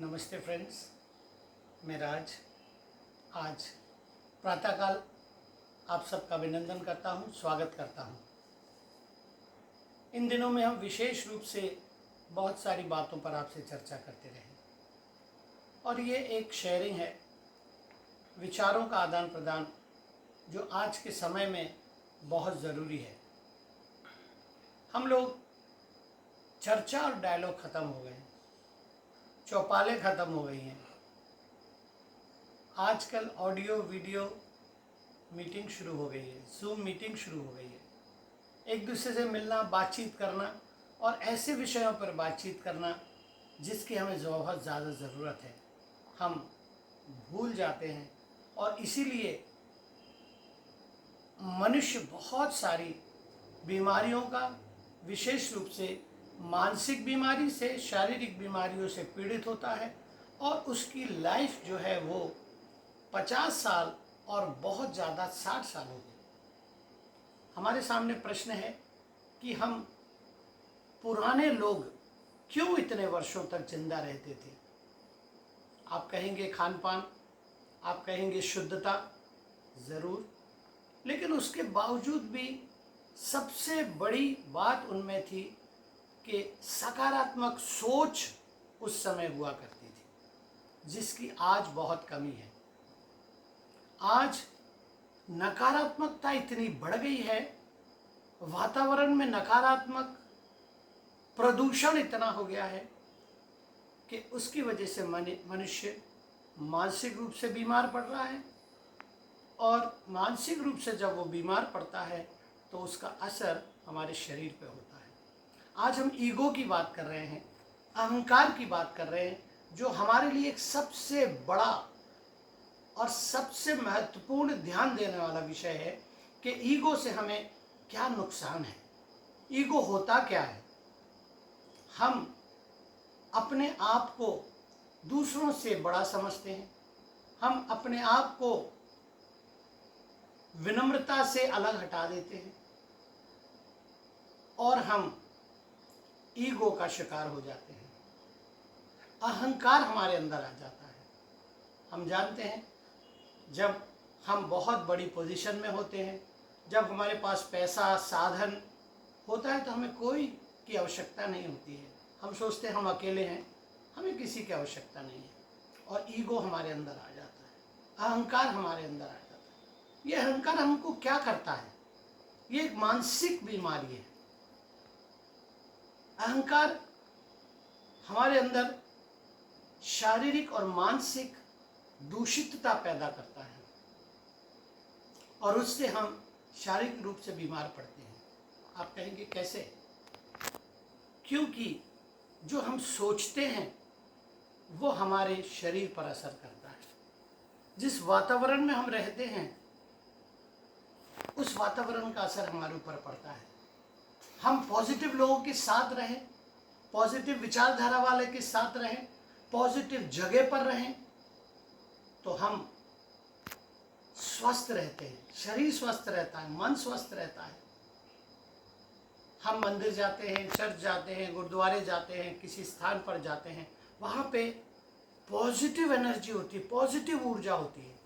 नमस्ते फ्रेंड्स, मैं राज आज प्रातःकाल आप सबका अभिनंदन करता हूं, स्वागत करता हूं। इन दिनों में हम विशेष रूप से बहुत सारी बातों पर आपसे चर्चा करते रहे और ये एक शेयरिंग है, विचारों का आदान प्रदान जो आज के समय में बहुत ज़रूरी है। हम लोग चर्चा और डायलॉग ख़त्म हो गए हैं, चौपालें ख़त्म हो गई हैं। आजकल ऑडियो वीडियो मीटिंग शुरू हो गई है, जूम मीटिंग शुरू हो गई है। एक दूसरे से मिलना, बातचीत करना और ऐसे विषयों पर बातचीत करना जिसकी हमें बहुत ज़्यादा ज़रूरत है, हम भूल जाते हैं। और इसीलिए मनुष्य बहुत सारी बीमारियों का, विशेष रूप से मानसिक बीमारी से, शारीरिक बीमारियों से पीड़ित होता है और उसकी लाइफ जो है वो 50 साल और बहुत ज़्यादा 60 साल हो गई। हमारे सामने प्रश्न है कि हम पुराने लोग क्यों इतने वर्षों तक जिंदा रहते थे। आप कहेंगे खान पान, आप कहेंगे शुद्धता, ज़रूर, लेकिन उसके बावजूद भी सबसे बड़ी बात उनमें थी कि सकारात्मक सोच उस समय हुआ करती थी, जिसकी आज बहुत कमी है। आज नकारात्मकता इतनी बढ़ गई है, वातावरण में नकारात्मक प्रदूषण इतना हो गया है कि उसकी वजह से मनुष्य मानसिक रूप से बीमार पड़ रहा है और मानसिक रूप से जब वो बीमार पड़ता है तो उसका असर हमारे शरीर पे होता है। आज हम ईगो की बात कर रहे हैं, अहंकार की बात कर रहे हैं, जो हमारे लिए एक सबसे बड़ा और सबसे महत्वपूर्ण ध्यान देने वाला विषय है कि ईगो से हमें क्या नुकसान है, ईगो होता क्या है। हम अपने आप को दूसरों से बड़ा समझते हैं, हम अपने आप को विनम्रता से अलग हटा देते हैं और हम ईगो का शिकार हो जाते हैं। अहंकार हमारे अंदर आ जाता है। हम जानते हैं जब हम बहुत बड़ी पोजीशन में होते हैं, जब हमारे पास पैसा, साधन होता है तो हमें कोई की आवश्यकता नहीं होती है। हम सोचते हैं हम अकेले हैं, हमें किसी की आवश्यकता नहीं है और ईगो हमारे अंदर आ जाता है, अहंकार हमारे अंदर आ जाता है। ये अहंकार हमको क्या करता है? ये एक मानसिक बीमारी है। अहंकार हमारे अंदर शारीरिक और मानसिक दूषितता पैदा करता है और उससे हम शारीरिक रूप से बीमार पड़ते हैं। आप कहेंगे कैसे? क्योंकि जो हम सोचते हैं वो हमारे शरीर पर असर करता है। जिस वातावरण में हम रहते हैं उस वातावरण का असर हमारे ऊपर पड़ता है। हम पॉजिटिव लोगों के साथ रहें, पॉजिटिव विचारधारा वाले के साथ रहें, पॉजिटिव जगह पर रहें तो हम स्वस्थ रहते हैं, शरीर स्वस्थ रहता है, मन स्वस्थ रहता है। हम मंदिर जाते हैं, चर्च जाते हैं, गुरुद्वारे जाते हैं, किसी स्थान पर जाते हैं, वहाँ पे पॉजिटिव एनर्जी होती है, पॉजिटिव ऊर्जा होती है।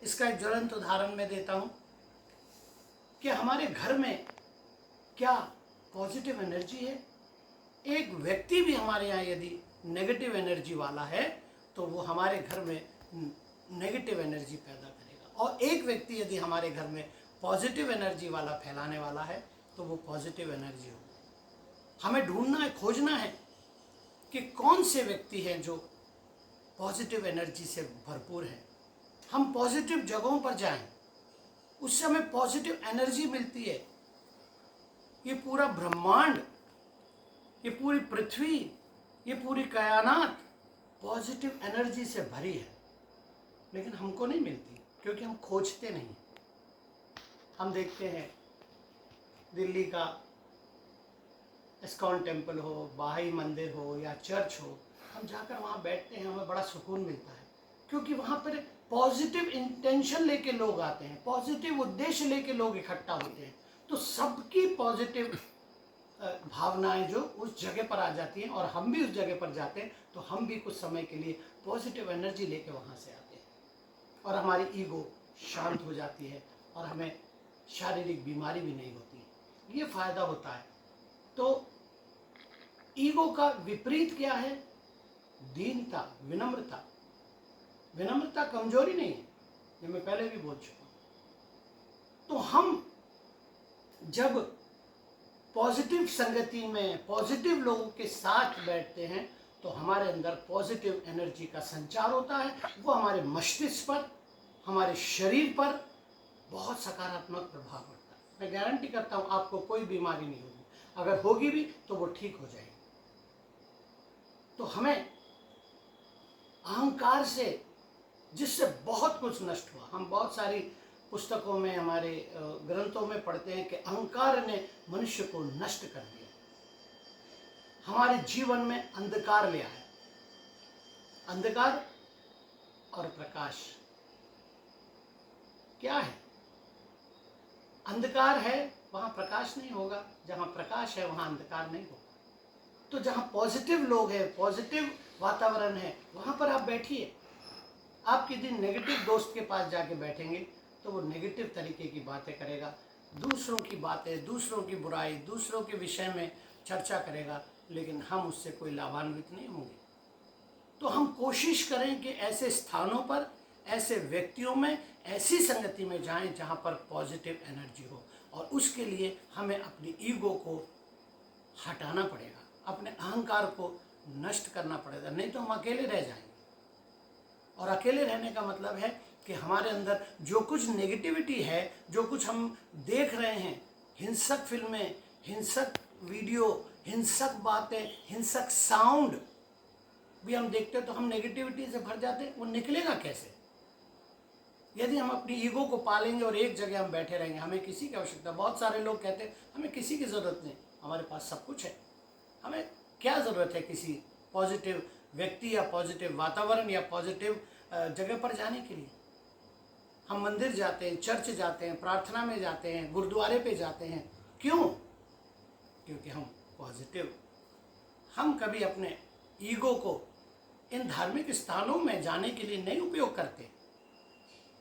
इसका एक ज्वलंत उदाहरण मैं देता हूँ कि हमारे घर में क्या पॉजिटिव एनर्जी है। एक व्यक्ति भी हमारे यहाँ यदि नेगेटिव एनर्जी वाला है तो वो हमारे घर में नेगेटिव एनर्जी पैदा करेगा और एक व्यक्ति यदि हमारे घर में पॉजिटिव एनर्जी वाला फैलाने वाला है तो वो पॉजिटिव एनर्जी होगी। हमें ढूंढना है, खोजना है कि कौन से व्यक्ति हैं जो पॉजिटिव एनर्जी से भरपूर हैं। हम पॉजिटिव जगहों पर जाएं, उससे हमें पॉजिटिव एनर्जी मिलती है। ये पूरा ब्रह्मांड, ये पूरी पृथ्वी, ये पूरी कायनात पॉजिटिव एनर्जी से भरी है, लेकिन हमको नहीं मिलती क्योंकि हम खोजते नहीं। हम देखते हैं दिल्ली का इस्कॉन टेम्पल हो, बाहाई मंदिर हो या चर्च हो, हम जाकर वहाँ बैठते हैं, हमें बड़ा सुकून मिलता है क्योंकि वहाँ पर पॉजिटिव इंटेंशन लेके लोग आते हैं, पॉजिटिव उद्देश्य लेके लोग इकट्ठा होते हैं। तो सबकी पॉजिटिव भावनाएं जो उस जगह पर आ जाती हैं और हम भी उस जगह पर जाते हैं, तो हम भी कुछ समय के लिए पॉजिटिव एनर्जी लेके वहाँ से आते हैं और हमारी ईगो शांत हो जाती है और हमें शारीरिक बीमारी भी नहीं होती। ये फायदा होता है। तो ईगो का विपरीत क्या है? दीनता, विनम्रता। विनम्रता कमजोरी नहीं है, ये मैं पहले भी बोल चुका हूं। तो हम जब पॉजिटिव संगति में पॉजिटिव लोगों के साथ बैठते हैं तो हमारे अंदर पॉजिटिव एनर्जी का संचार होता है। वो हमारे मस्तिष्क पर, हमारे शरीर पर बहुत सकारात्मक प्रभाव पड़ता है। मैं गारंटी करता हूँ आपको कोई बीमारी नहीं होगी, अगर होगी भी तो वो ठीक हो जाएगी। तो हमें अहंकार से, जिससे बहुत कुछ नष्ट हुआ, हम बहुत सारी पुस्तकों में, हमारे ग्रंथों में पढ़ते हैं कि अहंकार ने मनुष्य को नष्ट कर दिया, हमारे जीवन में अंधकार ले आया। अंधकार और प्रकाश क्या है? अंधकार है वहां प्रकाश नहीं होगा, जहां प्रकाश है वहां अंधकार नहीं होगा। तो जहां पॉजिटिव लोग हैं, पॉजिटिव वातावरण है, वहां पर आप बैठिए। आप किसी दिन नेगेटिव दोस्त के पास जाके बैठेंगे तो वो नेगेटिव तरीके की बातें करेगा, दूसरों की बातें, दूसरों की बुराई, दूसरों के विषय में चर्चा करेगा, लेकिन हम उससे कोई लाभान्वित नहीं होंगे। तो हम कोशिश करें कि ऐसे स्थानों पर, ऐसे व्यक्तियों में, ऐसी संगति में जाएं जहां पर पॉजिटिव एनर्जी हो, और उसके लिए हमें अपनी ईगो को हटाना पड़ेगा, अपने अहंकार को नष्ट करना पड़ेगा, नहीं तो हम अकेले रह जाएंगे। और अकेले रहने का मतलब है कि हमारे अंदर जो कुछ नेगेटिविटी है, जो कुछ हम देख रहे हैं, हिंसक फिल्में, हिंसक वीडियो, हिंसक बातें, हिंसक साउंड भी हम देखते हैं, तो हम नेगेटिविटी से भर जाते हैं। वो निकलेगा कैसे? यदि हम अपनी ईगो को पालेंगे और एक जगह हम बैठे रहेंगे, हमें किसी की आवश्यकता। बहुत सारे लोग कहते हैं हमें किसी की ज़रूरत नहीं, हमारे पास सब कुछ है, हमें क्या ज़रूरत है किसी पॉजिटिव व्यक्ति या पॉजिटिव वातावरण या पॉजिटिव जगह पर जाने के लिए? हम मंदिर जाते हैं, चर्च जाते हैं, प्रार्थना में जाते हैं, गुरुद्वारे पे जाते हैं। क्यों? क्योंकि हम पॉजिटिव, हम कभी अपने ईगो को इन धार्मिक स्थानों में जाने के लिए नहीं उपयोग करते,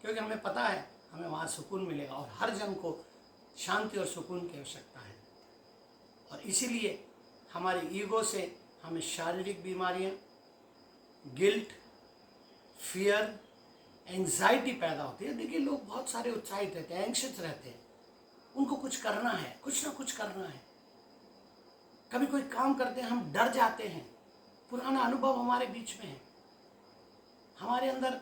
क्योंकि हमें पता है हमें वहाँ सुकून मिलेगा, और हर जन को शांति और सुकून की आवश्यकता है। और इसीलिए हमारी ईगो से हमें शारीरिक बीमारियाँ, गिल्ट, फियर, एंजाइटी पैदा होती है। देखिए, लोग बहुत सारे उत्साहित रहते हैं, एंग्शियस रहते हैं, उनको कुछ करना है, कुछ ना कुछ करना है। कभी कोई काम करते हैं, हम डर जाते हैं, पुराना अनुभव हमारे बीच में है, हमारे अंदर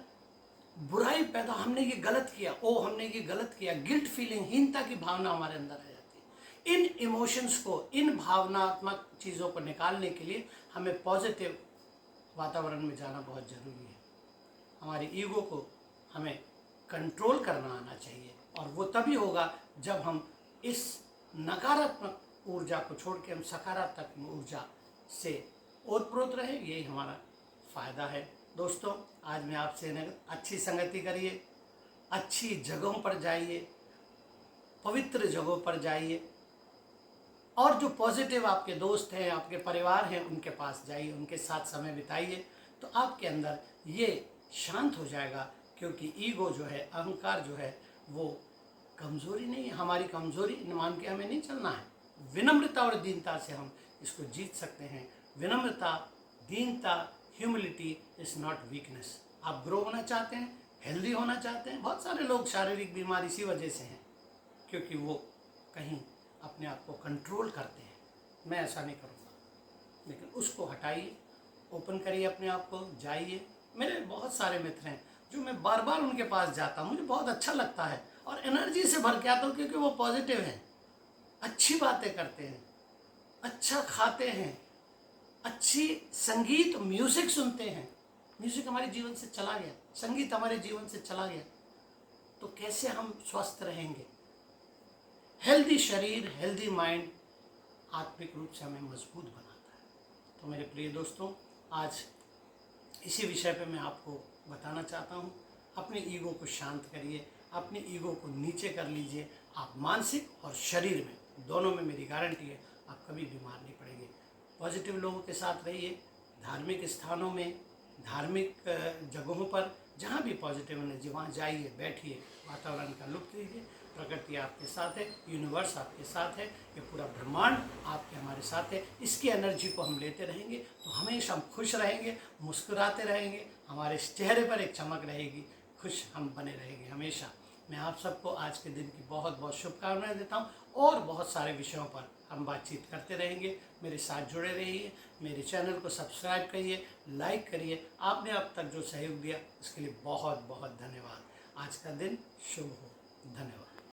बुराई पैदा, हमने ये गलत किया, ओ हमने ये गलत किया, गिल्ट फीलिंग, हीनता की भावना हमारे अंदर आ जाती है। इन इमोशंस को, इन भावनात्मक चीज़ों को निकालने के लिए हमें पॉजिटिव वातावरण में जाना बहुत ज़रूरी है। हमारी ईगो को हमें कंट्रोल करना आना चाहिए, और वो तभी होगा जब हम इस नकारात्मक ऊर्जा को छोड़ के हम सकारात्मक ऊर्जा से ओतप्रोत रहे। यही हमारा फ़ायदा है। दोस्तों, आज मैं आपसे अच्छी संगति करिए, अच्छी जगहों पर जाइए, पवित्र जगहों पर जाइए, और जो पॉजिटिव आपके दोस्त हैं, आपके परिवार हैं, उनके पास जाइए, उनके साथ समय बिताइए, तो आपके अंदर ये शांत हो जाएगा। क्योंकि ईगो जो है, अहंकार जो है, वो कमज़ोरी नहीं है, हमारी कमज़ोरी मान के हमें नहीं चलना है। विनम्रता और दीनता से हम इसको जीत सकते हैं। विनम्रता, दीनता, ह्यूमिलिटी इज़ नॉट वीकनेस। आप ग्रो होना चाहते हैं, हेल्दी होना चाहते हैं। बहुत सारे लोग शारीरिक बीमारी इसी वजह से हैं, क्योंकि वो कहीं अपने आप को कंट्रोल करते हैं। मैं ऐसा नहीं करूँगा, लेकिन उसको हटाइए, ओपन करिए अपने आप को, जाइए। मेरे बहुत सारे मित्र हैं जो मैं बार बार उनके पास जाता हूँ, मुझे बहुत अच्छा लगता है और एनर्जी से भर के आता हूँ, क्योंकि वो पॉजिटिव हैं, अच्छी बातें करते हैं, अच्छा खाते हैं, अच्छी संगीत, म्यूज़िक सुनते हैं। म्यूज़िक हमारे जीवन से चला गया, संगीत हमारे जीवन से चला गया, तो कैसे हम स्वस्थ रहेंगे? हेल्दी शरीर, हेल्दी माइंड आत्मिक रूप से हमें मजबूत बनाता है। तो मेरे प्रिय दोस्तों, आज इसी विषय पे मैं आपको बताना चाहता हूँ। अपने ईगो को शांत करिए, अपने ईगो को नीचे कर लीजिए। आप मानसिक और शरीर में दोनों में, मेरी गारंटी है, आप कभी बीमार नहीं पड़ेंगे। पॉजिटिव लोगों के साथ रहिए, धार्मिक स्थानों में, धार्मिक जगहों पर जहाँ भी पॉजिटिव एनर्जी, वहाँ जाइए, बैठिए, वातावरण का लुत्फ लीजिए। प्रकृति आपके साथ है, यूनिवर्स आपके साथ है, ये पूरा ब्रह्मांड आपके हमारे साथ है। इसकी एनर्जी को हम लेते रहेंगे तो हमेशा हम खुश रहेंगे, मुस्कुराते रहेंगे, हमारे चेहरे पर एक चमक रहेगी, खुश हम बने रहेंगे हमेशा। मैं आप सबको आज के दिन की बहुत बहुत शुभकामनाएं देता हूँ और बहुत सारे विषयों पर हम बातचीत करते रहेंगे। मेरे साथ जुड़े रहिए, मेरे चैनल को सब्सक्राइब करिए, लाइक करिए। आपने अब तक जो सहयोग दिया उसके लिए बहुत बहुत धन्यवाद। आज का दिन शुभ हो। धन्यवाद।